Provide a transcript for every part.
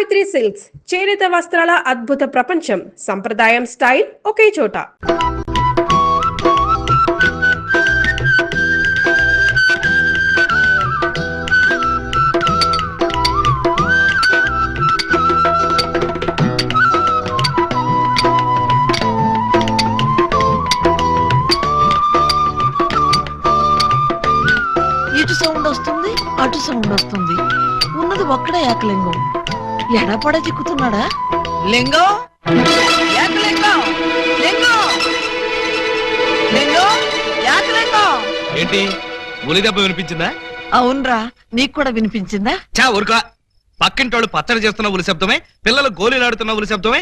Savitri silks చేనేత వస్త్రాల అద్భుత ప్రపంచం. సంప్రదాయం స్టైల్ ఒకే చోట. ఇటు సౌండ్ వస్తుంది, అటు సౌండ్ వస్తుంది. ఉన్నది ఒక్కడే ఏకలింగం. ఎడపడ చిక్కుతున్నాడా? లింగం, ఏకలింగం, లింగం, లింగం, ఏకలింగం. ఏంటి ఉలి దెబ్బ వినిపించిందా? అవునరా, నీకు కూడా వినిపించిందా? చా ఊరుకా. పక్కింటోళ్ళు పచ్చడి చేస్తున్న ఉలి శబ్దమే, పిల్లలు గోళీలాడుతున్న ఉలి శబ్దమే,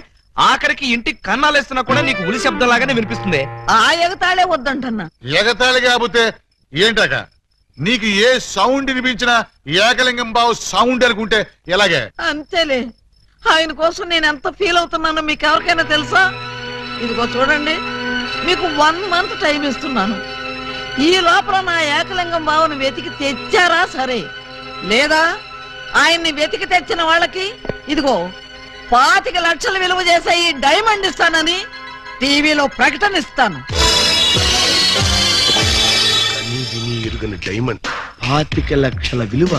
ఆఖరికి ఇంటికి కన్నాలేస్తున్నా కూడా నీకు ఉలి శబ్దం లాగానే వినిపిస్తుంది. ఆ ఎగతాళే వద్దంటన్నా. ఎగతాళి కాకపోతే ఏంటక? నీకు ఏ సౌండ్ వినిపించినా ఏకలింగం బావు సౌండ్ అనుకుంటే ఎలాగే? అంతేలే. ఆయన కోసం నేను ఎంత ఫీల్ అవుతున్నానో మీకు ఎవరికైనా తెలుసా? ఇదిగో చూడండి, మీకు 1 month టైం ఇస్తున్నాను. ఈ లోపల నా ఏకలింగం బావును వెతికి తెచ్చారా సరే, లేదా ఆయన్ని వెతికి తెచ్చిన వాళ్ళకి ఇదిగో 25 లక్షలు విలువ చేసే ఈ డైమండ్ ఇస్తానని టీవీలో ప్రకటన ఇస్తాను. డైమండ్ 25 లక్షల విలువ.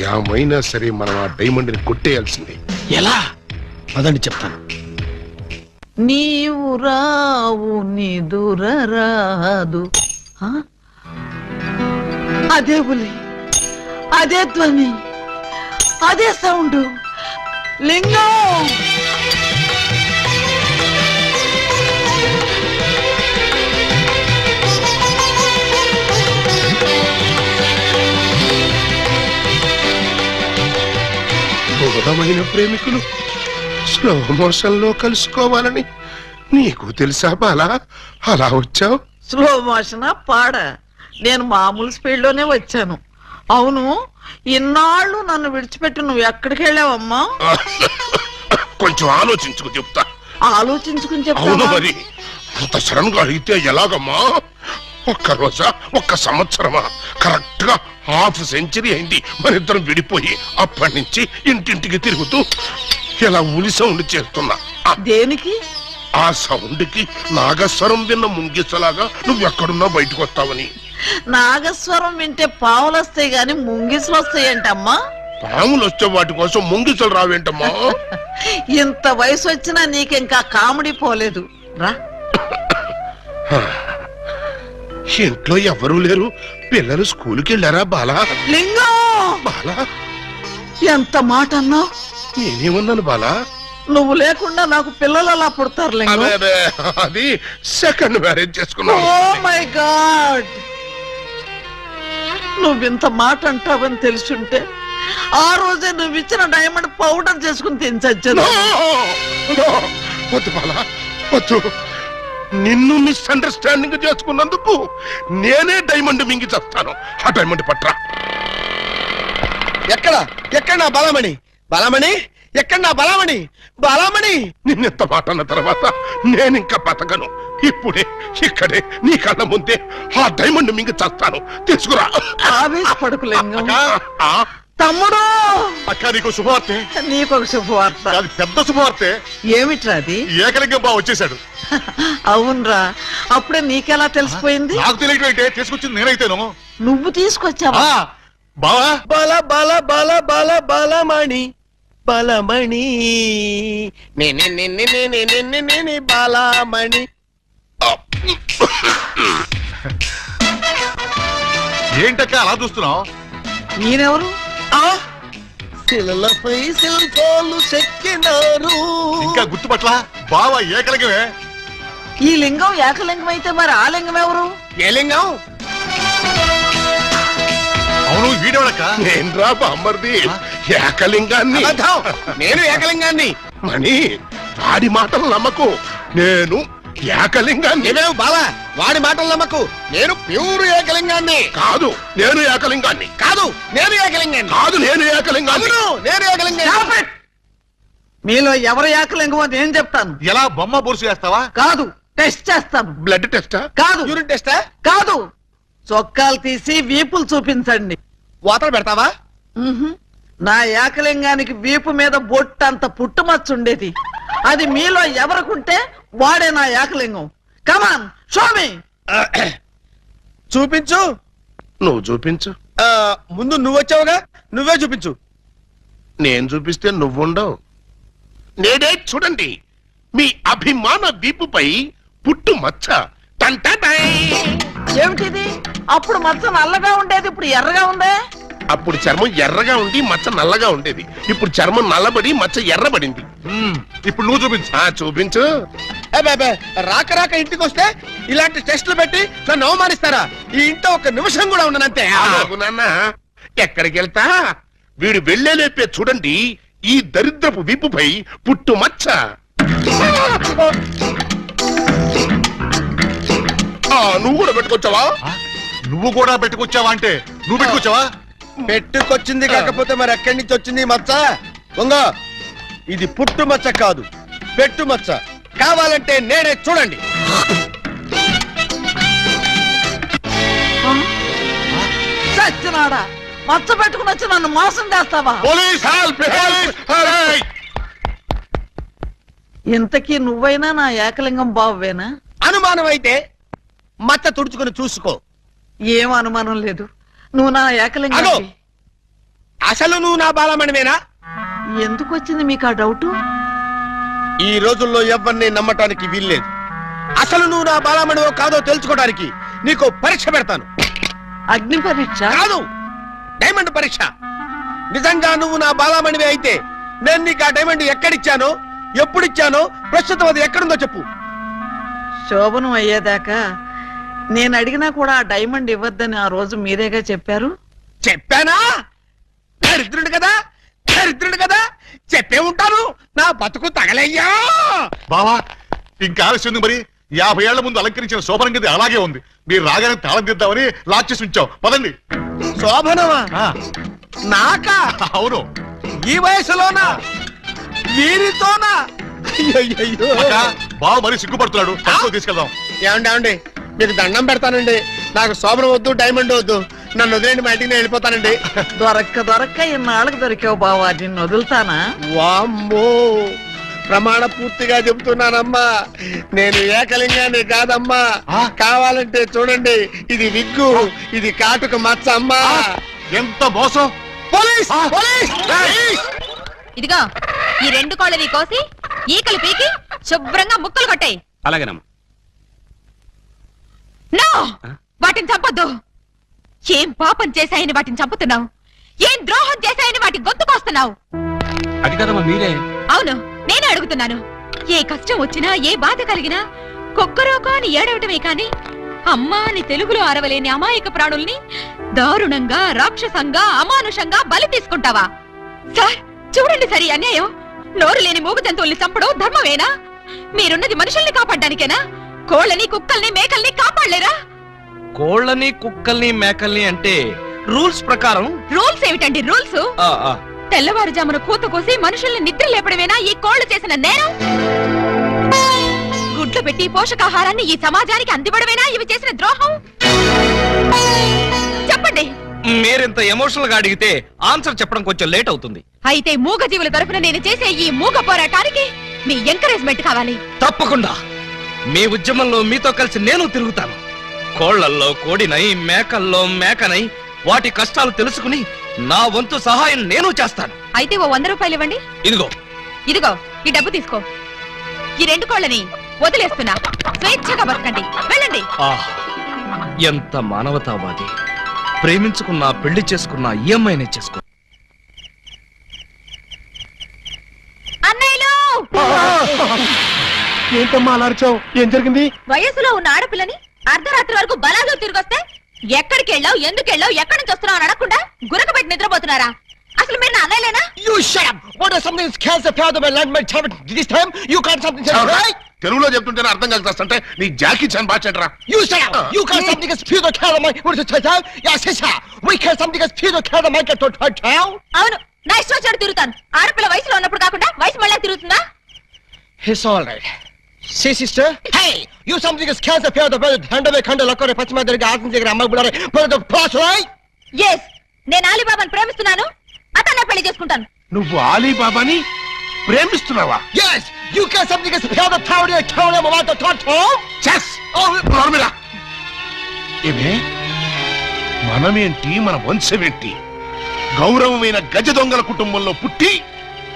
ఏమైనా సరే మనం ఆ డైమండ్ ని కొట్టేయాల్సిందే. ఎలా? అదండి చెప్తాను. నీవు రావు నిదురరాదు. అదే ఉలి, అదే ధ్వని, అదే సౌండ్. లింగం, బోధమైన ప్రేమికులు స్లో మోషన్ లో కలుసుకోవాలని నీకు తెలుసా బాలా? అలా వచ్చావు. స్లో మోషన్ పాడ? నేను మామూలు స్పీడ్ లోనే వచ్చాను. అవును, ఇన్నాళ్ళు నన్ను విడిచిపెట్టి నువ్వు ఎక్కడికి వెళ్ళావమ్మా? కొంచెం ఆలోచించుకు చెప్తా. ఆలోచించుకుని అవును చెప్తావా? మరి అంత సడన్ గా అడిగితే ఎలాగమ్మా? ఒక్క రోజా, ఒక్క సంవత్సరమా? కరెక్ట్ గా ½ సెంచరీ అయింది మన ఇద్దరం విడిపోయి. అప్పటి నుంచి ఇంటింటికి తిరుగుతూ ఇలా ఉలి సౌండ్ చేస్తున్నా. దేనికి? ఆ సౌండ్ కి నాగస్వరం విన్న ముంగిసలాగా నువ్వెక్కడున్నా బయటకు వస్తావని. నాగస్వరం వింటే పావులు వస్తాయి గాని ముంగిసులు వస్తాయంటమ్మా. పాములు వచ్చే వాటి కోసం ముంగిసలు రావేంటమ్మా? ఇంత వయసు వచ్చినా నీకింకా కామెడీ పోలేదు రా. ఇంట్లో ఎవరూ లేరు, పిల్లలు స్కూల్కి వెళ్ళారా బాలా? లింగం, బాలా, ఎంత మాట అన్నావు? నేనేమన్నాను బాలా? నువ్వు లేకుండా నాకు పిల్లలు అలా పుడతారు లింగం. అదే, అది సెకండ్ మ్యారేజ్ చేసుకున్నావు. ఓ మై గాడ్, నువ్వింత మాట అంటావని తెలుసుంటే ఆ రోజే నువ్వు ఇచ్చిన డైమండ్ పౌడర్ చేసుకుని తినచచ్చు. వద్దు బాలా, వద్దు. నిన్ను మిస్అండర్స్టాండింగ్ చేసుకున్నందుకు నేనే డైమండ్ మింగి చేస్తాను. ఆ డైమండ్ పట్రా. ఎక్కడ ఎక్కడ నా బలమణి? బలమణి ఎక్కడ? నా బలమణి, బలమణి. నిన్నెంత మాట అన్న తర్వాత నేనింకా బతకను. ఇప్పుడే ఇక్కడే నీ కళ్ళ ముందే ఆ డైమండ్ మింగి చేస్తాను. తీసుకురా. ఆవేశపడకు లింగం. ఆ? తమ్ముడు, అక్క నీకు శుభవార్తె. నీకొక శుభవార్త. అది పెద్ద శుభవార్తె. ఏమిట్రా అది? ఏకలింగం బావ వచ్చేసాడు. అవునరా, అప్పుడే నీకెలా తెలిసిపోయింది? నాకు తెలియటంటే తీసుకొచ్చింది నేనైతేను. నువ్వు తీసుకొచ్చావా? బావా, బల బల బల బల బలమణి, బలమణి, నే బలమణి. ఏంటక్క అలా చూస్తున్నావు? ఈయనెవరు? శిలలపై శిల్పాలు చెక్కినారు. ఇంకా గుర్తుపట్ల? బావా ఏకలింగమే. ఈ లింగం ఏకలింగం అయితే మరి ఆ లింగం ఎవరు? ఏ లింగం? అవును, వీడేవాడక్క. నేను రా బామ్మర్ది, ఏకలింగాన్ని. నేను ఏకలింగాన్ని. మణి, వాడి మాటలు నమ్మకు. నేను ఏకలింగాన్ని. నువ్వేం బాలా, వాడి మాటలు నమ్మకు. నేను ప్యూర్ ఏకలింగాన్ని. కాదు, నేను ఏకలింగాన్ని. కాదు, నేను ఏకలింగాన్ని. కాదు, నేను ఏకలింగాన్ని. అవును, నేను ఏకలింగాన్ని. మీలో ఎవరు ఏకలింగమో నేను చెప్తాను. ఎలా బొమ్మ బొరుసు చేస్తావా? కాదు, టెస్ట్ చేస్తాను. బ్లడ్ టెస్టా? కాదు. యూరిన్ టెస్టా? కాదు. చొక్కాలు తీసి వీపులు చూపించండి. వాతలు పెడతావా? నా ఏకలింగానికి వీపు మీద బొట్టంత పుట్టుమచ్చ ఉండేది. అది మీలో ఎవరికుంటే వాడే నా ఏకలింగం. కమాన్ షోమి. చూపించు. నువ్వు చూపించు. ముందు నువ్వు వచ్చావుగా, నువ్వే చూపించు. నేను చూపిస్తే నువ్వుండవు. నేనే చూడండి, మీ అభిమాన వీపుపై పుట్టు మచ్చ. టంటటై. ఏమిటిది? అప్పుడు మచ్చ నల్లగా ఉండేది, ఇప్పుడు ఎర్రగా ఉందే. అప్పుడు చర్మం ఎర్రగా ఉండి మచ్చ నల్లగా ఉండేది. ఇప్పుడు చర్మం నల్లబడి మచ్చ ఎర్రబడింది. ఇప్పుడు నువ్వు చూపించు. చూపించు. రాక రాక ఇంటికి వస్తే ఇలాంటి టెస్టులు పెట్టి నన్ను అవమానిస్తారా? ఈ ఇంట్లో ఒక నిమిషం కూడా ఉండనంతే. ఆగు నాన్న, ఎక్కడికి వెళ్తా? వీడు వెళ్ళేలేపే చూడండి ఈ దరిద్రపు వీపుపై పుట్టు మచ్చ. నువ్వు కూడా పెట్టుకొచ్చావా? నువ్వు కూడా పెట్టుకొచ్చావా అంటే నువ్వు పెట్టుకొచ్చావా? పెట్టుకొచ్చింది కాకపోతే మరి ఎక్కడి నుంచి వచ్చింది ఈ మచ్చ? ఉంగో, ఇది పుట్టు మచ్చ కాదు, పెట్టు మచ్చ. కావాలంటే నేనే చూడండి. చచ్చినాడా, మచ్చ పెట్టుకుని వచ్చి నన్ను మోసం చేస్తావా? Police help! హెల్ప్! ఇంతకీ నువ్వైనా నా ఏకలింగం బావేనా? అనుమానం అయితే మచ్చ తుడుచుకుని చూసుకో. ఏం అనుమానం లేదు, నువ్వు నా ఏకలింగం. అగో! అసలు నువ్వు నా బాలమణివేనా? ఎందుకు వచ్చింది మీకు ఆ డౌట్? ఈ రోజుల్లో ఎవరిని నమ్మటానికి వీల్లేదు. అసలు నువ్వు నా బాలమణివో కాదో తెలుసుకోవడానికి నీకు పరీక్ష పెడతాను. అగ్ని పరీక్ష కాదు, డైమండ్ పరీక్ష. నిజంగా నువ్వు నా బాలమణివే అయితే నేను నీకు ఆ డైమండ్ ఎక్కడిచ్చానో, ఎప్పుడిచ్చానో, ప్రస్తుతం అది ఎక్కడుందో చెప్పు. శోభనం అయ్యేదాకా నేను అడిగినా కూడా ఆ డైమండ్ ఇవ్వద్దని ఆ రోజు మీరేగా చెప్పారు. చెప్పానా? దరిద్రుడు కదా, దరిద్రుడు కదా, చెప్పే ఉంటాను. నా బతుకు తగలయ్యా. బావా, ఇంకా ఆలస్యం ఉంది మరి. 50 ఏళ్ల ముందు అలంకరించిన శోభనం గది అలాగే ఉంది. మీరు రాగానే తాళం తీద్దామని లాక్ చేసి ఉంచాం. పదండి. శోభనమా? నాకా? అవును. ఈ వయసులోనా? వీరితోనా? అయ్యయ్యయ్యో. బావ మరి సిగ్గుపడుతున్నాడు. తక్కువ తీసుకెళ్దాం. ఏమండి, మీకు దండం పెడతానండి. నాకు శోభనం వద్దు, డైమండ్ వద్దు. నన్ను వదిలేండి, మా ఇంటికి నేను వెళ్ళిపోతానండి. దొరక్క ఇన్నాళ్ళకి దొరికావు బావా, నిన్ను వదులుతానా? వామ్మో, ప్రమాణ పూర్తిగా చెబుతున్నానమ్మా, నేను ఏకలింగాన్ని కాదమ్మా. కావాలంటే చూడండి, ఇది విగ్గు, ఇది కాటుక మచ్చ అమ్మా. ఎంత మోసం! పోలీస్! పోలీస్! పోలీస్! ఇదిగో ఈ 2 కోళ్ళని కోసి ఈకలు పీకి శుభ్రంగా ముక్కలు కొట్టాయి. అలాగేనమ్మా. నో, వాటిని చంపొద్దు. ఏం పాపం చేశాయని వాటిని చంపుతున్నావు? ఏం ద్రోహం చేశాయని వాటి గొంతుకొస్తున్నావు? అది కదమ్మా మీరే. అవును, నేనే అడుగుతున్నాను. ఏ కష్టం వచ్చినా, ఏ బాధ కలిగినా కుక్కరోకో అని ఏడవటమే కాని అమ్మా అని తెలుగులో అరవలేని అమాయక ప్రాణుల్ని దారుణంగా, రాక్షసంగా, అమానుషంగా బలి తీసుకుంటావా? సార్ చూడండి, సరి అన్యాయం. నోరు లేని మూగ జంతువుల్ని చంపడం ధర్మమేనా? మీరున్నది మనుషుల్ని కాపాడ్డానికేనా? కోళ్ళని, కుక్కల్ని, మేకల్ని కాపాడలేరా? కోళ్ళని, కుక్కల్ని, మేకల్ని అంటే రూల్స్ ప్రకారం. రూల్స్ ఏమిటండి రూల్స్? తెల్లవారుజామున కూత కోసి మనుషుల్ని నిద్ర లేపడమేనా ఈ కోళ్లు చేసిన నేరం? గుడ్లు పెట్టి పోషకాహారాన్ని ఈ సమాజానికి అందివ్వడమేనా ఇవి చేసిన ద్రోహం? చెప్పండి. మీరింత ఎమోషనల్ గా అడిగితే ఆన్సర్ చెప్పడం కొంచెం లేట్ అవుతుంది. అయితే మూగ జీవుల తరపున నేను చేసే ఈ మూగ పోరాటానికి మీ ఎంకరేజ్మెంట్ కావాలి. తప్పకుండా మీ ఉద్యమంలో మీతో కలిసి నేను తిరుగుతాను. కోళ్లల్లో కోడినై, మేకల్లో మేకనై వాటి కష్టాలు తెలుసుకుని నా వంతు సహాయం నేను చేస్తాను. అయితే ఓ 100 రూపాయలు ఇవ్వండి. ఇదిగో. ఇదిగో ఈ డబ్బు తీసుకో. ఈ 2 కోళ్ళని వదిలేస్తున్నా. స్వేచ్ఛగా బతకండి, వెళ్ళండి. ఎంత మానవతావాది. ప్రేమించుకున్నా, పెళ్లి చేసుకున్నా ఈ అమ్మాయినే చేసుకో. అన్నయ్యలు, ఏంటమ్మా అలా అరిచావు? ఏం జరిగింది? వయసులో ఉన్న ఆడపిల్లని అర్ధరాత్రి వరకు బలాలు తిరిగొస్తే ఎక్కడికి వెళ్ళావు, ఎందుకు వెళ్ళావు, ఎక్కడి నుంచి వస్తున్నావు అని అడగకుండా గురకబెట్టి నిద్రపోతున్నారా? అసలు మీరు నా అన్నయ్యలేనా? You shut up! What is something that scares the power of my land, my child? This time you can't something else, right? తెలుగులో చెప్తుంటేనే అర్థం కలిసి నీ జాకీ చాన్ బాచెంట్రా. You shut up! You can't something as pure the care of my what is it? Yeah, sister. We can't something as pure the care of my get to town. అవును, నా ఇష్టం వచ్చాడు తిరుగుతాను. ఆడపిల్ల వయసులో ఉన్నప్పుడు కాకుండా వయసు మళ్ళీ తిరుగుతుందా? It's all right. See, sister? Hey! You something as scares the power of the brother. Hand away, kind of look at the పశ్చిమ దగ్గర ఆసం దగ్గర అమ్మ కూడా brother the plus, right? Yes, నేను అలీబాబాను ప్రేమిస్తున్నాను. అతన్నే పెళ్లి చేసుకుంటాను. నువ్వు ఆలీబాబాని ప్రేమిస్తున్నావా? Yes, you can something is pure authority and tell them about the thought. చెస్ నోర్మిరా. ఏమే మనమేంటి, మన వంశమేంటి? గౌరవమైన గజ దొంగల కుటుంబంలో పుట్టి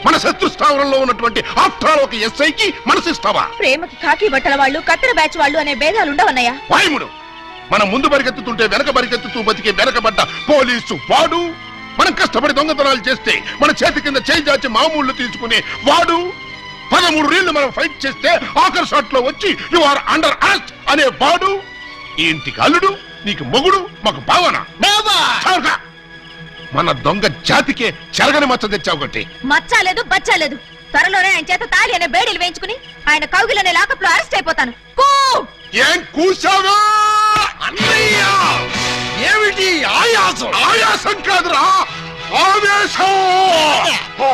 మన శత్రు స్థావరంలో ఉన్నటువంటి ఆఫ్టర్ ఒక ఎస్ఐకి మనసిస్తావా? ప్రేమకి కాకి బట్టల వాళ్ళు, కత్తెర బ్యాచ్ వాళ్ళు అనే భేదాలు ఉండవన్నయ్య. వాయుముడు, మనం ముందు పరిగెత్తుతుంటే వెనక పరిగెత్తుతూ బతికే వెనకబడ్డ పోలీసు వాడు, మనం కష్టపడి దొంగతనాలు చేస్తే మన చేతి కింద చేయి దాచి మామూళ్లు తీసుకునే వాడు, 13 రీళ్లు మనం ఫైట్ చేస్తే ఆఖరి షాట్ లో వచ్చి యు ఆర్ అండర్ అరెస్ట్ అనే వాడు, ఈ ఇంటికి అల్లుడు, నీకు మొగుడు, మాకు భావన. చావుగా. మన దొంగ జాతికే చెరగని మచ్చ తెచ్చావు ఒకటి. మచ్చాలేదు బచ్చాలేదు. త్వరలోనే ఆయన చేత తాళి అనే బేడీలు వేయించుకుని ఆయన కౌగిలనే లాకప్ లో అరెస్ట్ అయిపోతాను. ఏం కూసావా అన్నయ్య? ఏమిటి ఆయాసం? ఆయాసం కాదురా, ఆవేశం.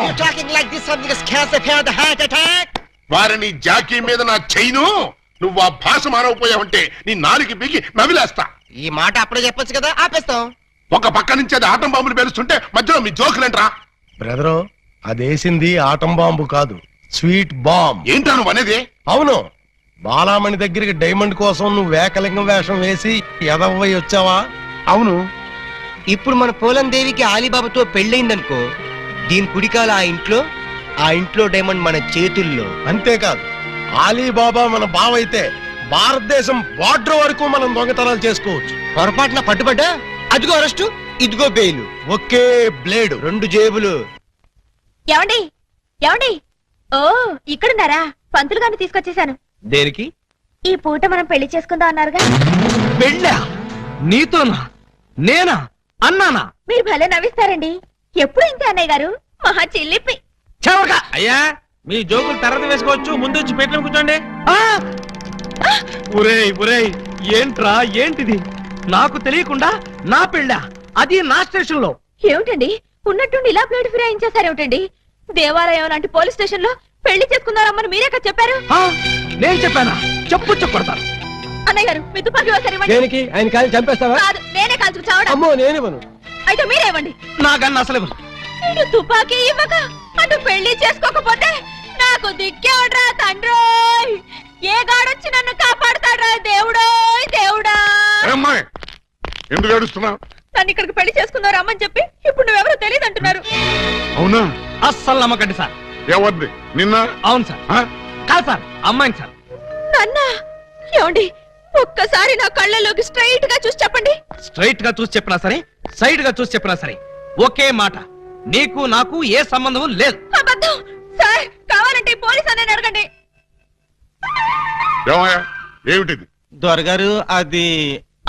You're talking like this something is cancer, fear the heart attack. వారిని జాకీ మీద నా చైను, నువ్వు ఆ భాష మానవపోయావంటే నీ నాలుగు బిగి నవిలేస్తా. ఈ మాట అప్పుడే చెప్పొచ్చు కదా, ఆపేస్తాం. ఒక పక్క నుంచి అది ఆటం బాంబులు పేలుస్తుంటే మధ్యలో మీ జోకులేంట్రా? బ్రదరు, అదేసింది ఆటం బాంబు కాదు, స్వీట్ బాంబ్. ఏంటా నువ్వు అనేది? అవును, బాలామణి దగ్గరికి డైమండ్ కోసం నువ్వు వేకలింగం వేషం వేసి ఎదవ్వై వచ్చావా? అవును. ఇప్పుడు మన పోలం దేవికి ఆలీబాబాతో పెళ్ళయిందనుకో, దీని కుడికాల ఆ ఇంట్లో డైమండ్ మన చేతుల్లో. అంతేకాదు, ఆలీబాబా మన బావైతే భారతదేశం బార్డర్ వరకు మనం దొంగతనాలు చేసుకోవచ్చు. పొరపాటున పట్టుబడ్డా అదిగో అరెస్టు, ఇదిగో బెయిలు. ఒకే బ్లేడ్, 2 జేబులు. ఏమండి ఏమండి, ఓ ఇక్కడున్నారా? పంతులు గారిని తీసుకొచ్చేసాను. దేనికి? ఈ పూట మనం పెళ్లి చేసుకుందాం అన్నారుగా. పెళ్ళా? నీతోనా? నేనా? అన్నానా? మీరు భలే నవ్విస్తారండి. ఎప్పుడు ఇంతే అన్నయ్య గారు, మహా చిల్లిపి. చవక అయ్యా, మీ జోకులు తర్వాత వేసుకోవచ్చు, ముందు వచ్చి పెట్టిన కూర్చోండి. ఒరేయ్ ఒరేయ్, ఏంట్రా ఏంటిది? నాకు తెలియకుండా నా పెళ్ళా, అది నా స్టేషన్ లో. ఏమిటండి ఉన్నట్టుండి ఇలా ప్లేట్ ఫిరాయించేసారేమిటండి? దేవాలయం లాంటి పోలీస్ స్టేషన్ లో పెళ్లి చేసుకుందారమ్మని మీరే కదా చెప్పారు. నేను చెప్పానా? చెప్పు కొడతాను. అన్నయ్య గారు, మీ తుపాకీ ఒకసారి ఇవ్వండి. దేనికి? ఆయన కాయలు చంపేస్తావా? కాదు, నేనే కాల్చుకు చావడం. అమ్మో, నేనివ్వను. అయితే మీరే ఇవ్వండి. నాకన్నా అసలు ఇవ్వను. ఇటు తుపాకీ ఇవ్వక అటు పెళ్లి చేసుకోకపోతే నాకు దిక్కేవడ్రా తండ్రోయ్. ఏ గాడొచ్చి నన్ను కాపాడుతాడ్రా దేవుడోయ్ దేవుడా. అమ్మాయి, ఎందుకు ఏడుస్తున్నావు? నన్ను ఇక్కడికి పెళ్లి చేసుకుందాం రమ్మని చెప్పి ఇప్పుడు నువ్వెవరో తెలియదు అంటున్నారు. అవునా? అస్సలు నమ్మకండి సార్. ఎవరిది? నిన్న? అవును సార్. కాదు సార్, అమ్మాయిని సార్. నన్నా? ఏమండి, ఒక్కసారి నా కళ్ళలోకి స్ట్రైట్ గా చూసి చెప్పండి. స్ట్రైట్ గా చూసి చెప్పినా సరే, సైడ్ గా చూసి చెప్పినా సరే, ఒకే మాట, నీకు నాకు ఏ సంబంధం లేదు. అబద్ధం సార్. కావాలంటే పోలీస్ అనే అడగండి. ఏమయ్యా, ఏమిటిది? దొరగారు, అది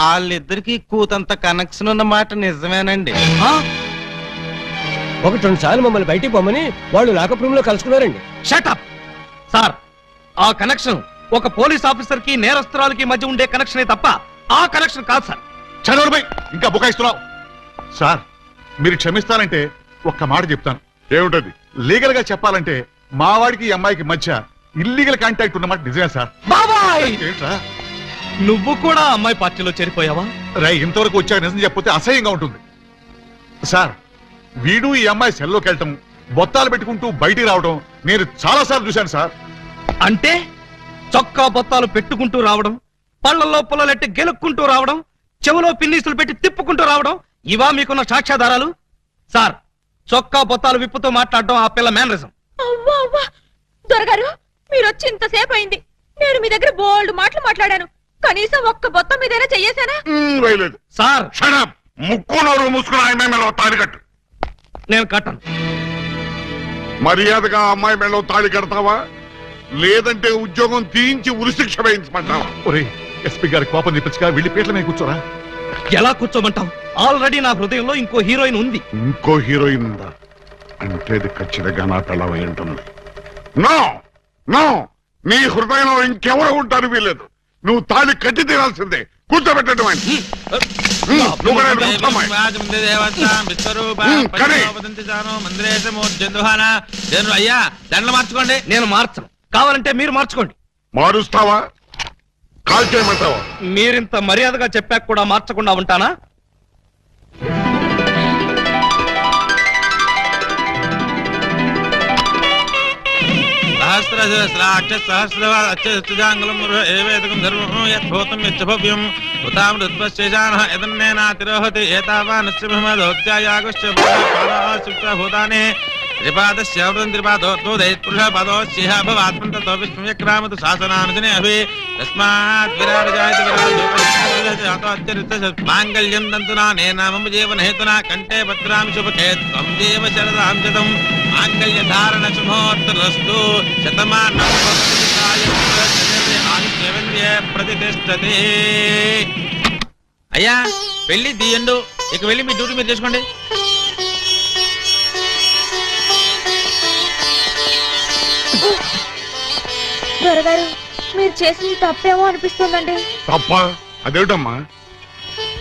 వాళ్ళిద్దరికి కూతంత కనెక్షన్ ఉన్న మాట నిజమేనండి. 1-2 సార్లు మమ్మల్ని బయటికి పోమని వాళ్ళు లాకప్ రూమ్ లో కలుసుకున్నారండి. Shut up sir. ఆ కనెక్షన్ ఒక పోలీస్ ఆఫీసర్ కి నేరస్తురాలకి మధ్య ఉండే కనెక్షనే తప్ప ఆ కనెక్షన్ కాదు సార్. చదవడమై ఇంకా బుకాయిస్తున్నావు. సార్, మీరు క్షమిస్తానంటే ఒక్క మాట చెప్తాను. ఏమిటది? లీగల్ గా చెప్పాలంటే మా వాడికి ఈ అమ్మాయికి మధ్య ఇల్లీగల్ కాంటాక్ట్ ఉన్నమాట నిజమే సార్. బాబాయ్, ఏంట్రా నువ్వు కూడా అమ్మాయి పార్టీలో చేరిపోయావా? రై, ఇంతవరకు వచ్చాక నిజం చెప్పితే అసహ్యంగా ఉంటుంది సార్. వీడు ఈ అమ్మాయి సెల్లోకి వెళ్ళటం, బొత్తాలు పెట్టుకుంటూ బయటికి రావడం నేను చాలా సార్లు చూశాను సార్. అంటే చొక్కా బొత్తాలు పెట్టుకుంటూ రావడం, పళ్ళల్లో పుల్లలెట్టి గెలుక్కుంటూ రావడం, చెవులో పిన్నీసులు పెట్టి తిప్పుకుంటూ రావడం, ఇవా మీకున్న సాక్ష్యాధారాలు? సార్, చొక్కా బొత్తాలు విప్పుతూ మాట్లాడడం ఆ పిల్ల మేనరిజం. అవ్వా అవ్వా, దొరగారు మీరు వచ్చి ఇంతసేపు అయింది. నేను మీ దగ్గర బోల్డ్ మాటలు మాట్లాడాను. కనీసం ఒక్క బొత్తం మీదైనా చెయ్యేశానా? వేయలేదు. Sir, shut up. ముక్కు నోరు మూసుకుని ఆయన మెడలో తాళి కట్టు. నేను కట్టను. మర్యాదగా అమ్మాయి మెడలో తాళి కడతావా, లేదంటే ఉద్యోగం తీయించి ఉరిశిక్ష వేయించమంటావా? ఒరే, ఎస్పీ గారి కోపం తెప్పించగా వెళ్ళి పీటల మీద కూర్చోరా. ఎలా కూర్చోమంటావు? ఆల్రెడీ నా హృదయంలో ఇంకో హీరోయిన్ ఉంది. ఇంకో హీరోయిన్ ఉందా? అంటే ఇది ఖచ్చితంగా నా పిల్లవై ఉంటుంది. నో నో, నీ హృదయంలో ఇంకెవరు ఉంటారు వీలేదు. నువ్వు తాళి కట్టి తీరాల్సిందే. కూర్చోబెట్టడం అయ్యా, దండలు మార్చుకోండి. నేను మార్చను. కావాలంటే మీరు మార్చుకోండి. మారుస్తావా? కాల్ చేయమంటావా? మీరింత మర్యాదగా చెప్పాక కూడా మార్చకుండా ఉంటానా? సహస్రాక్ష సహస్రాంగులం ఏవేదకం ధర్మం యద్భూతం యచ్చభవ్యం ఉతామృత్పశ్చేజాన యదన్నేనాతిరోహతి ఏతావానశ్చమహమదోత్యాయాగుశ్చ భూతాని త్రిపాదశ్యావృతం త్రిపాదోత్పురుషపాదోశ్చిహ భవాత్మంతతో విష్ణుయక్రామతు శాసనానుజనే అభి తస్మాత్ విరాజాయత మాంగళ్యం దంతునా నేనామమ జీవన హేతునా కంఠే భద్రామి శుభకే త్వం జీవ శరదాం శతం మాంగళ్య ధారణ శుభోత్తరస్తు శతమానం ప్రతిష్టతే. అయ్యా పెళ్లి తీయండు, ఇక వెళ్ళి మీ డ్యూటీ మీరు చేసుకోండి. దొరగారు మీరు చేసింది తప్పేమో అనిపిస్తుందండి. తప్ప అదేమిటమ్మా?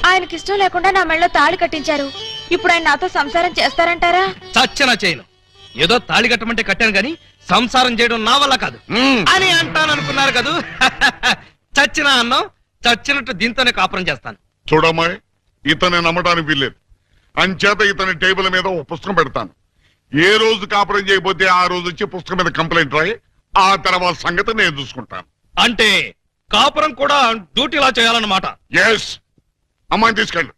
ఆయనకి ఇష్టం లేకుండా నా మెళ్ళలో తాళి కట్టించారు. ఇప్పుడు ఆయన నాతో సంసారం చేస్తారంటారా? చచ్చిన చేయను. ఏదో తాళి కట్టమంటే కట్టాను గాని సంసారం చేయడం నా వల్ల కాదు అని అంటాననుకున్నారు కదూ. చచ్చిన అన్నం చచ్చినట్టు దీంతోనే కాపురం చేస్తాను. చూడమ్మాయి, ఇతన్ని నమ్మటానికి వీల్లేదు. అంచేత ఇతని టేబుల్ మీద ఒక పుస్తకం పెడతాను. ఏ రోజు కాపురం చేయకపోతే ఆ రోజు వచ్చి పుస్తకం మీద కంప్లైంట్ రాయి. ఆ తర్వాత సంగతి నేను చూసుకుంటాను. అంటే కాపురం కూడా డ్యూటీలా చేయాలన్నమాట. ఎస్, అమ్మాయిని తీసుకెళ్ళు.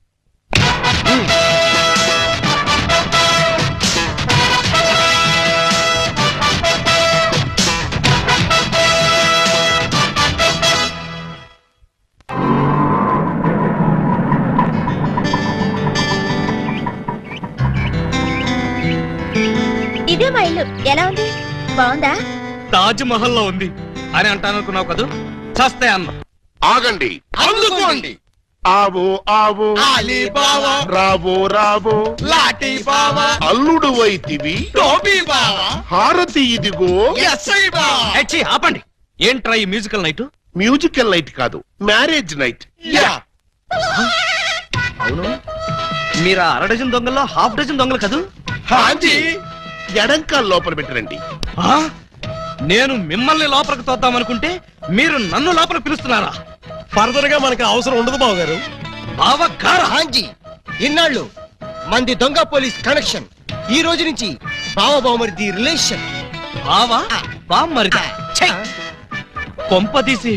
ఇదే మా ఇల్లు. ఎలా ఉంది? బాగుందా? తాజ్ మహల్ లో ఉంది అని అంటాననుకున్నావు కదూ. చస్తే అన్నం. ఆగండి, అందుకోండి. ఆవు ఆవు అలీబాబా రావో రావో లాఠీ బావా అల్లుడు వైతివి టోపీ బావా హారతి ఇదిగో. ఎస్ఐ బావా. ఏచ్చి, ఆపండి. ఏంట్రా ఈ మ్యూజికల్ నైట్? మ్యూజికల్ నైట్ కాదు, మ్యారేజ్ నైట్. యా. అవును, మీరు 1/2 డజన్ దొంగల్లో 1/2 డజన్ దొంగలు కదూ. హాంజీ. ఎడంకాల్ లోపల పెట్టరండి. ఆ? నేను మిమ్మల్ని లోపలికి తోద్దామనుకుంటే మీరు నన్ను లోపల పిలుస్తున్నారా? ఫర్దర్ గా మనకి అవసరం ఉండదు బావగారు. బావగారా? హాంజీ, ఇన్నాళ్ళు మంది దొంగ పోలీస్ కనెక్షన్, ఈ రోజు నుంచి బావ బావమరిది రిలేషన్. బావా బామ్మరిదా? ఛై! కొంప తీసి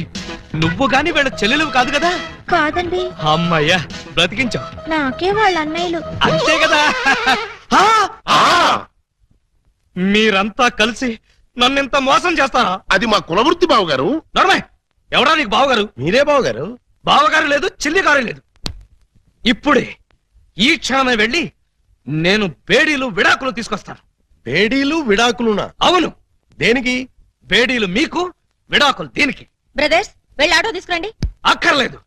నువ్వు గాని వీళ్ళ చెల్లెలు కాదు కదా? కాదండి, అమ్మయ్యా, బ్రతికించావు. నాకే వాళ్ళ అన్నయ్యలు. అంతే కదా. ఆ! ఆ, మీరంతా కలిసి నన్నింత మోసం చేస్తారా? అది మా కులవృత్తి బావగారు. నడమే, ఎవడా నీకు బావగారు? మీరే బావగారు. బావగారు లేదు, చిల్లిగారు లేదు. ఇప్పుడే ఈ క్షణమే వెళ్ళి నేను బేడీలు విడాకులు తీసుకొస్తాను. పేడీలు విడాకులునా? అవును, దేనికి? బేడీలు మీకు, విడాకులు దీనికి. బ్రదర్స్, వెళ్ళి ఆటో తీసుకురండి. అక్కర్లేదు,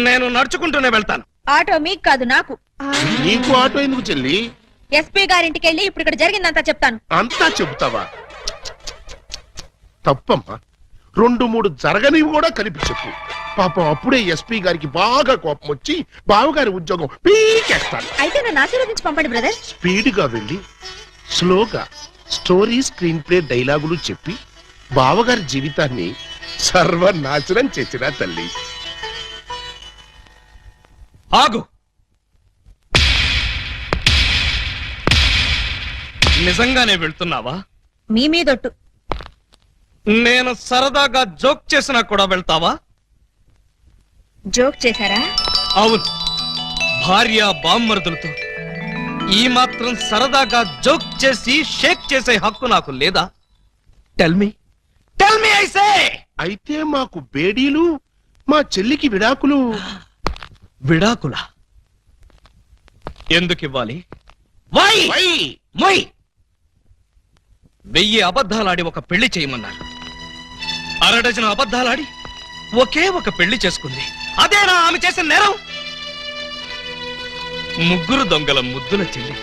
నేను నడుచుకుంటూనే వెళ్తాను. ఆటో మీకు కాదు, నాకు. నీకు ఆటో ఎందుకు చెల్లి? ఎస్పీ గారింటికి వెళ్ళి ఇప్పుడు ఇక్కడ జరిగిందంతా చెప్తాను. అంతా చెబుతావా? తప్పమ్మా, 2-3 జరగనివి కూడా కలిపి చెప్పు. పాపం అప్పుడే ఎస్పీ గారికి బాగా కోపం వచ్చి బావగారి ఉద్యోగం పీకేస్తాడు. అయితే నన్ను ఆశీర్వదించి పంపండి బ్రదర్స్. స్పీడ్ గా వెళ్ళి స్లోగా స్టోరీ, స్క్రీన్ ప్లే, డైలాగులు చెప్పి బావగారి జీవితాన్ని సర్వనాశనం చేసిన తల్లి. ఆగు. నిజంగానే వెళ్తున్నావా? మీ మీదొట్టు. నేను సరదాగా జోక్ చేసినా కూడా వెళ్తావా? జోక్ చేశారా? అవును, భార్య బామ్మరుదులతో ఈ మాత్రం సరదాగా జోక్ చేసి షేక్ చేసే హక్కు నాకు లేదా? Tell me I say. అయితే మాకు బేడీలు, మా చెల్లికి విడాకులు. విడాకుల ఎందుకు ఇవ్వాలి? వై? వై? 1000 అబద్ధాలాడి ఒక పెళ్లి చేయమన్నారు. 1/2 డజన్ అబద్ధాలాడి ఒకే ఒక పెళ్లి చేసుకుంది. అదేనా ఆమె చేసిన నేరం? 3 దొంగల ముద్దుల చెల్లి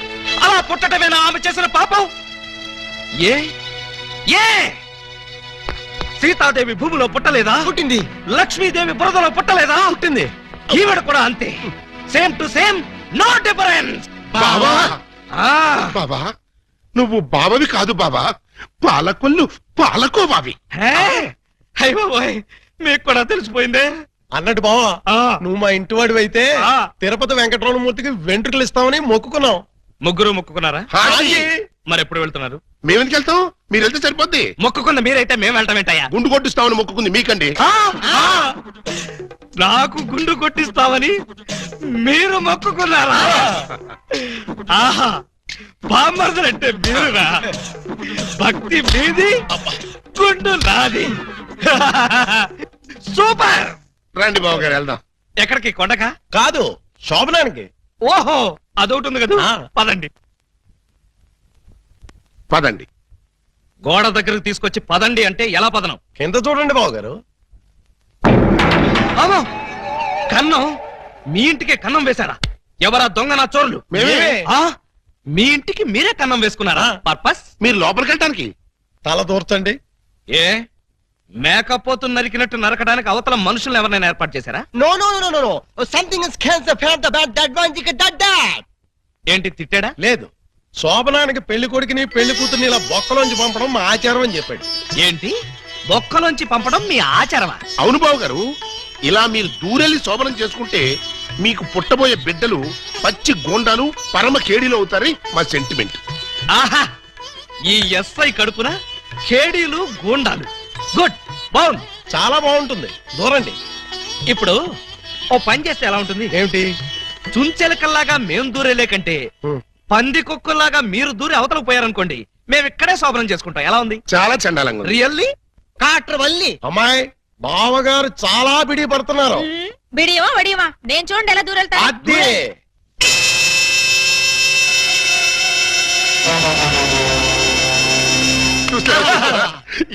అలా పుట్టటమేనా ఆమె చేసిన పాపం? ఏ ఏ సీతాదేవి భూమిలో పుట్టలేదా? పుట్టింది. లక్ష్మీదేవి బురదలో పుట్టలేదా? పుట్టింది. ఈవిడ కూడా అంతే. Same to same, no difference. బావా, ఆ బాబా, నువ్వు బావవి కాదు బాబా, పాలకొల్లు పాలకోబావి. హే, అయ్యో ఓయ్, మీకు కూడా తెలిసిపోయిందే. అన్నట్టు బావా, ఆ, నువ్వు మా ఇంటి వాడివి అయితే ఆ. తిరుపతి వెంకటరమణమూర్తికి వెంట్రుకలు ఇస్తామని మొక్కుకున్నావు. 3 మొక్కుకున్నారా? హాజీ. మరి ఎప్పుడు వెళ్తున్నారు? మేమెందుకు వెళ్తాం? మీరు వెళ్తే సరిపోద్ది. మొక్కుకున్న మీరైతే మేము వెళ్తామేంటయ్యా? గుండు కొట్టిస్తామని మొక్కుకుంది మీకండి. నాకు గుండు కొట్టిస్తామని మీరు మొక్కుకున్నారా? ఆహా, బామ్మర్దలంటే మీరురా. భక్తి మీది, గుండు నాది. సూపర్. రండి బాబు గారు వెళ్దాం. ఎక్కడికి? కొండకా? కాదు, శోభనానికి. ఓహో, అదొకటి ఉంది కదా. పదండి. పదండి. గోడ దగ్గరకు తీసుకొచ్చి పదండి అంటే ఎలా పదనం? కింద చూడండి బాబు గారు. అమ్మో, కన్నం? మీ ఇంటికే కన్నం వేశారా? ఎవరా దొంగ నా చోరులు? మేమే. ఆ? మీ ఇంటికి మీరే కన్నం వేసుకున్నారా? పర్పస్? మీరు లోపలికి వెళ్ళటానికి. తల దూర్చండి. ఏ మేకపోతు నరికినట్టు నరకడానికి అవతల మనుషులను ఎవరైనా ఏర్పాటు చేశారా? No no no no no something is cancer fat the bad that one thick that that. ఏంటి తిట్టాడా? లేదు, శోభనానికి పెళ్లి కొడుకుని పెళ్లి కూతుర్ని ఇలా బొక్కలోంచి పంపడం మా ఆచారం అని చెప్పాడు. ఏంటి బొక్కలోంచి పంపడం మీ ఆచారమా? అవును బాబు గారు, ఇలా మీరు దూరెళ్ళి శోభనం చేసుకుంటే మీకు పుట్టబోయే బిడ్డలు పచ్చి గోండాలు పరమ కేడీలు అవుతారని మా సెంటిమెంట్. ఆహా, ఈ ఎస్ఐ కడుపున ఖేడీలు గూండాలు. గుడ్, బాగుంది, చాలా బాగుంటుంది. దూరండి. ఇప్పుడు ఓ పని చేస్తే ఎలా ఉంటుంది? ఏమిటి? చుంచెలకల్లాగా మేం దూరేలే కంటే పంది కుక్కల్లాగా మీరు దూరి అవతలకు పోయారనుకోండి, మేము ఇక్కడే శోభనం చేసుకుంటాం. ఎలా ఉంది? చాలా చండాలంగా ఉంది. రియల్లీ? కాట్ర వల్లి. అమ్మాయి, బావగారు చాలా బిడి పడుతున్నారు. బిడియమా వడియమా నేను చూడండి ఎలా దూరెళ్తా. అదే చూస్తారా?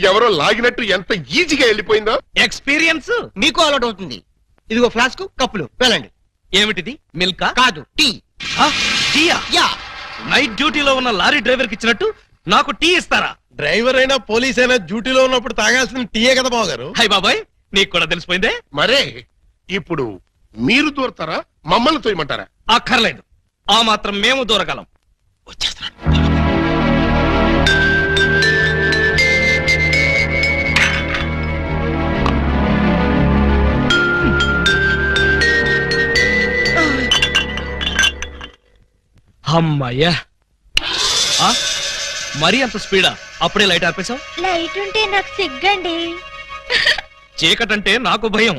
ఎవరో లాగినట్టు ఎంత ఈజీగా వెళ్ళిపోయిందో. ఎక్స్పీరియన్స్ మీకు అలవాటు అవుతుంది. ఇదిగో ఫ్లాస్క్ కప్పులు వెళ్ళండి. ఏమిటిది? మిల్కా? కాదు, టీ. టీయా? యా. నైట్ డ్యూటీలో ఉన్న లారీ డ్రైవర్ కి ఇచ్చినట్టు నాకు టీ ఇస్తారా? డ్రైవర్ అయినా పోలీస్ అయినా డ్యూటీలో ఉన్నప్పుడు తాగాల్సిన టీయే కదా బావగారు. హై బాబాయ్, నీకు కూడా తెలిసిపోయిందే. మరే ఇప్పుడు మీరు దూరతారా, మమ్మల్ని తోయమంటారా? అక్కర్లేదు, ఆ మాత్రం మేము దూరగలం. వచ్చేస్తున్నాను. అమ్మయ్యా, మరీ అంత స్పీడా? అప్పుడే లైట్ ఆర్పేశావు? లైట్ ఉంటే నాకు సిగ్గండి. చీకటంటే నాకు భయం.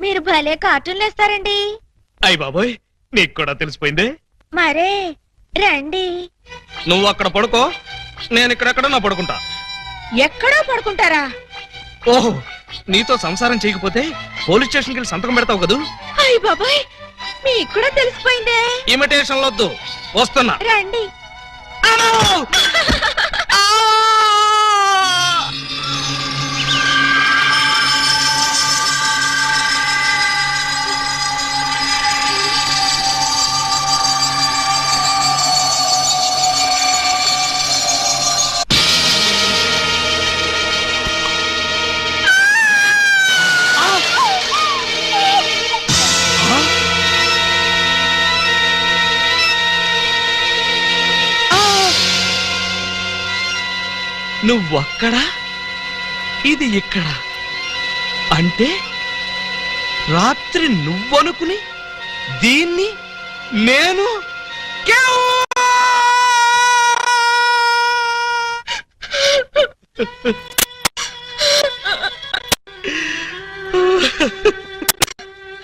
మీరు భలే కార్టూన్లు వేస్తారండి. అయ్ బాబోయ్, నీకు కూడా తెలిసిపోయిందే. మరే రండి. నువ్వు అక్కడ పడుకో, నేను ఇక్కడెక్కడ నా పడుకుంటా. ఎక్కడో పడుకుంటారా? ఓహో, నీతో సంసారం చేయకపోతే పోలీస్ స్టేషన్కి వెళ్ళి సంతకం పెడతావు కదూ. అయ్య బాబాయ్, మీకు కూడా తెలిసిపోయిందే. ఇమిటేషన్ వద్దు, వస్తున్నా. రండి. నువ్వక్కడ, ఇది ఇక్కడ. అంటే రాత్రి నువ్వనుకుని దీన్ని నేను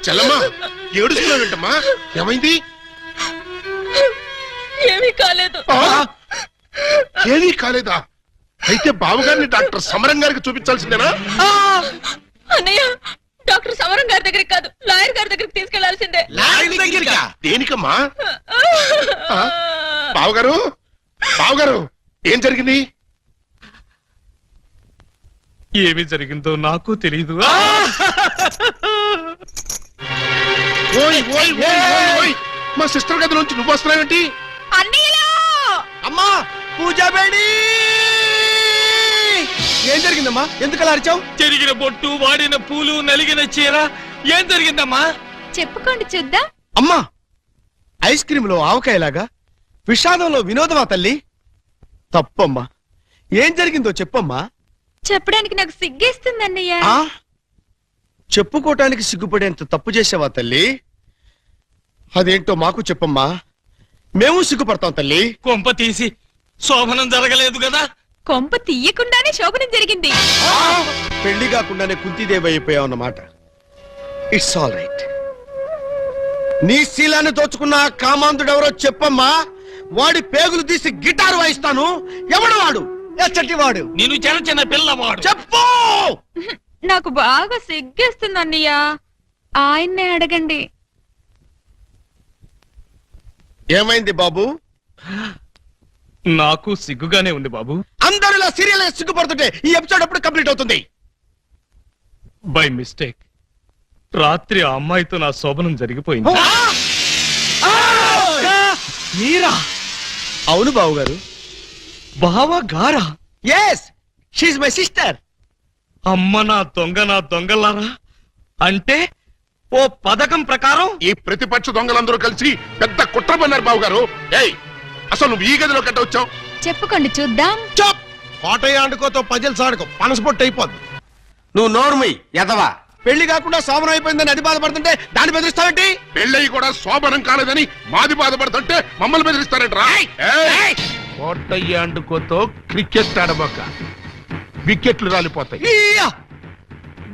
చెల్లమ్మా, ఏడుస్తున్నావేంటమ్మా? ఏమైంది? ఏమీ కాలేదు. ఏమీ కాలేదా? అయితే బావగారిని డాక్టర్ సమరం గారికి చూపించాల్సిందేనా? అన్నయ్య, డాక్టర్ సమరం గారి దగ్గరికి కాదు, లాయర్ గారి దగ్గరికి తీసుకెళ్లాల్సిందే. దేనికమ్మా? బావగారు, బావగారు, ఏం జరిగింది? ఏమి జరిగిందో నాకు తెలీదు. ఓయ్ ఓయ్ ఓయ్ ఓయ్ ఓయ్, మా సిస్టర్ గది నుంచి నువ్వు వస్తున్నావేంటి? అమ్మా, పూజా బేడి. ఏం జరిగిందమ్మా? ఎందుకలా అరిచావు? చెరిగిన బొట్టు, వాడిన పూలు, నలిగిన చీర. ఏం జరిగిందమ్మా? చెప్పుకోండి చూద్దాం. అమ్మా, ఐస్ క్రీమ్ లో ఆవకాయలాగా విషాదంలో వినోదమా తల్లి? తప్పమ్మా, ఏం జరిగిందో చెప్పమ్మా. చెప్పడానికి నాకు సిగ్గేస్తుంది అన్నయ్య. ఆ చెప్పుకోటానికి సిగ్గుపడేంత తప్పు చేసావా తల్లి? అదేంటో మాకు చెప్పమ్మా, మేము సిగ్గుపడతాం తల్లి. కొంప తీసి శోభనం జరగలేదు కదా? కొంప తీయకుండానే శోభనం జరిగింది. పెళ్లి కాకుండానే కుంతిదేవి అయిపోయావు అన్నమాట. It's all right. నీ శీలాన్ని దోచుకున్న ఆ కామాంధుడు ఎవరో చెప్పమ్మా. వాడి పేగులు తీసి గిటార్ వాయిస్తాను. ఎవడు వాడు? ఎచ్చటి వాడు? నేను చిన్న చిన్న పిల్లవాడు. చెప్పు. నాకు బాగా సిగ్గేస్తుంది అన్నయ్య, ఆయన్నే అడగండి. ఏమైంది బాబు? నాకు సిగ్గుగానే ఉంది బాబు. అందరూ ఇలా సీరియల్ సిగ్గుపడుతుంటే ఈ ఎపిసోడ్ ఎప్పుడు కంప్లీట్ అవుతుంది? బై మిస్టేక్ రాత్రి ఆ అమ్మాయితో నా శోభనం జరిగిపోయింది. మీరా? అవును బాబు గారు. బావా గారా? Yes, she my sister. అమ్మ నా దొంగలారా. అంటే ఓ పథకం ప్రకారం ఈ ప్రతిపక్ష దొంగలందరూ కలిసి పెద్ద కుట్ర పన్నారు బాబు గారు. ఏయ్, అసలు నువ్వు ఈ గదిలో కట్ట వచ్చావు? చెప్పుకోండి చూద్దాం. చాప్ కోటయ్య ఆడుకోతో పజిల్స్ ఆడుకో, పనసపొట్టు అయిపోద్ది. నువ్వు నోర్మి ఎదవా. పెళ్లి కాకుండా శోభనం అయిపోయిందని అది బాధపడుతుంటే దాన్ని బెదిరిస్తావేంటి? పెళ్ళయి కూడా శోభనం కాలేదని మాది బాధపడుతుంటే మమ్మల్ని బెదిరిస్తారంటరా? కోటయ్య ఆడుకోతో క్రికెట్ ఆడబోక, వికెట్లు రాలిపోతాయి.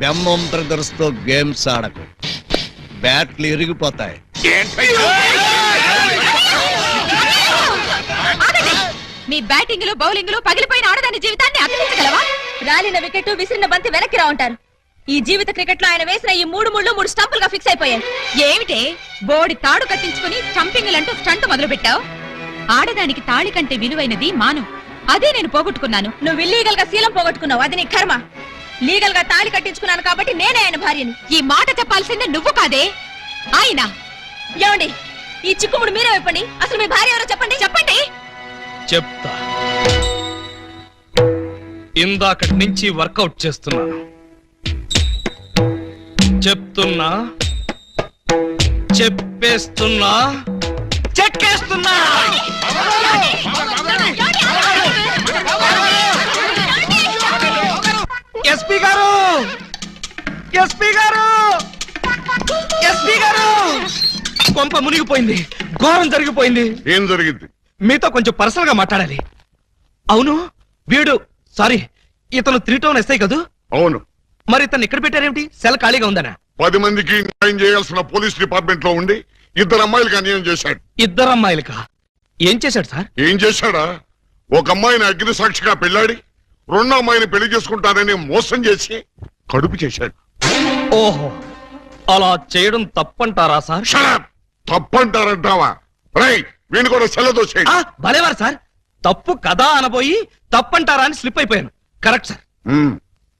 బెమ్మం బ్రదర్స్ తో గేమ్స్ ఆడకు, బ్యాట్లు ఇరిగిపోతాయి. ఆగండి. మీ బ్యాటింగ్ లో బౌలింగ్ లో పగిలిపోయిన ఆడదాని జీవితాన్ని అతికించగలవా? రాలిన వికెట్, విసిరిన బంతి వెనక్కి రా ఉంటారు. ఈ జీవిత క్రికెట్ లో ఆయన వేసిన ఈ 3 స్టంపులుగా ఫిక్స్ అయిపోయాయి. ఏమిటే బోడి తాడు కట్టించుకుని స్టంపింగ్ అంటూ స్టంట్ మొదలు పెట్టావు? ఆడదానికి తాళి కంటే విలువైనది మాను. అదే నేను పోగొట్టుకున్నాను. నువ్వు ఇల్లీగల్ గా శీలం పోగొట్టుకున్నావు, అది నీ కర్మ. లీగల్ గా తాళి కట్టించుకున్నాను కాబట్టి నేనే ఆయన భార్యని. ఈ మాట చెప్పాల్సిందే నువ్వు కాదే ఆయన. ఏమండి, ఈ చిక్కుముడు మీరే చెప్పండి. అసలు మీ భార్య ఎవరో చెప్పండి. చెప్పండి. చెప్తా. ఇందాకటి నుంచి వర్కౌట్ చేస్తున్నాను. చెప్తున్నా, చెప్పేస్తున్నా, చెక్కేస్తున్నా. ఎస్పీ గారు, ఎస్పీ గారు, ఎస్పీ గారు, కొంప మునిగిపోయింది, ఘోరం జరిగిపోయింది. ఏం జరిగింది? మీతో కొంచెం పర్సనల్ గా మాట్లాడాలి. అవును, వీడు సారీ ఇతను 3 టౌన్ ఎస్ఐ కదూ? అవును. మరి ఇతను ఇక్కడ పెట్టారేమిటి? సెల్ ఖాళీగా ఉందనా? 10 మందికి న్యాయం చేయాల్సిన పోలీస్ డిపార్ట్మెంట్ లో ఉండి 2 అమ్మాయిలకు అన్యాయం చేశాడు. 2 అమ్మాయిలకా? ఏం చేశాడు సార్? ఏం చేశాడా? ఒక అమ్మాయిని అగ్ని సాక్షిగా పెళ్ళాడి 2వ అమ్మాయిని పెళ్లి చేసుకుంటానని మోసం చేసి కడుపు చేశాడు. ఓహో, అలా చేయడం తప్పంటారా సార్? Shut up! తప్పంటారంటావా? రేయ్, వీణు కూడా సెల్లతో చేయండి. భలేవారు సార్, తప్పు కదా అనబోయి తప్పంటారా అని స్లిప్ అయిపోయాను. Correct sir.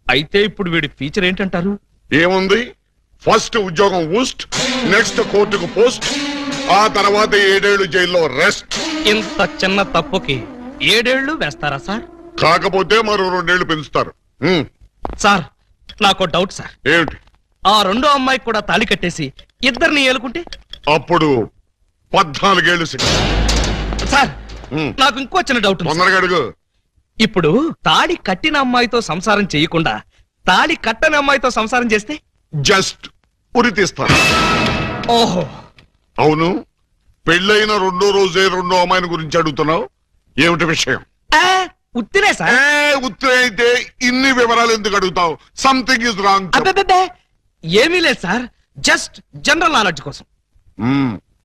అయితే ఇప్పుడు వీడి ఫీచర్ ఏంటంటారు? ఏముంది? ఫస్ట్ ఉద్యోగం ఊస్ట్, నెక్స్ట్ కోర్టుకు పోస్ట్, ఆ తర్వాత 7 ఏళ్లు జైల్లో రెస్ట్. ఇంత చిన్న తప్పుకి 7 ఏళ్లు వేస్తారా సార్? కాకపోతే మరో 2 ఏళ్లు పెంచుతారు. సార్, నాకు డౌట్ సార్. ఏమిటి? ఆ 2వ అమ్మాయికి కూడా తాళి కట్టేసి 2ని ఏలుకుంటే అప్పుడు 14 ఏళ్లు శిక్ష. సార్, నాకు ఇంకో చిన్న డౌట్ ఉంది సార్. తొందరగా అడుగు. ఇప్పుడు తాళి కట్టిన అమ్మాయితో సంసారం చేయకుండా తాళి కట్టని అమ్మాయితో సంసారం చేస్తే? జస్ట్ ఉరి తీస్తాను. ఓహో, అవును. పెళ్ళైన 2వ రోజే 2వ అమ్మాయిని గురించి అడుగుతున్నావు. ఏమిటి విషయం? ఉత్తినే సార్. ఉత్తరే అయితే ఇన్ని వివరాలు ఎందుకు అడుగుతావు? Something is wrong. అబ్బే, ఏమీ లేదు సార్, జస్ట్ జనరల్ నాలెడ్జ్ కోసం.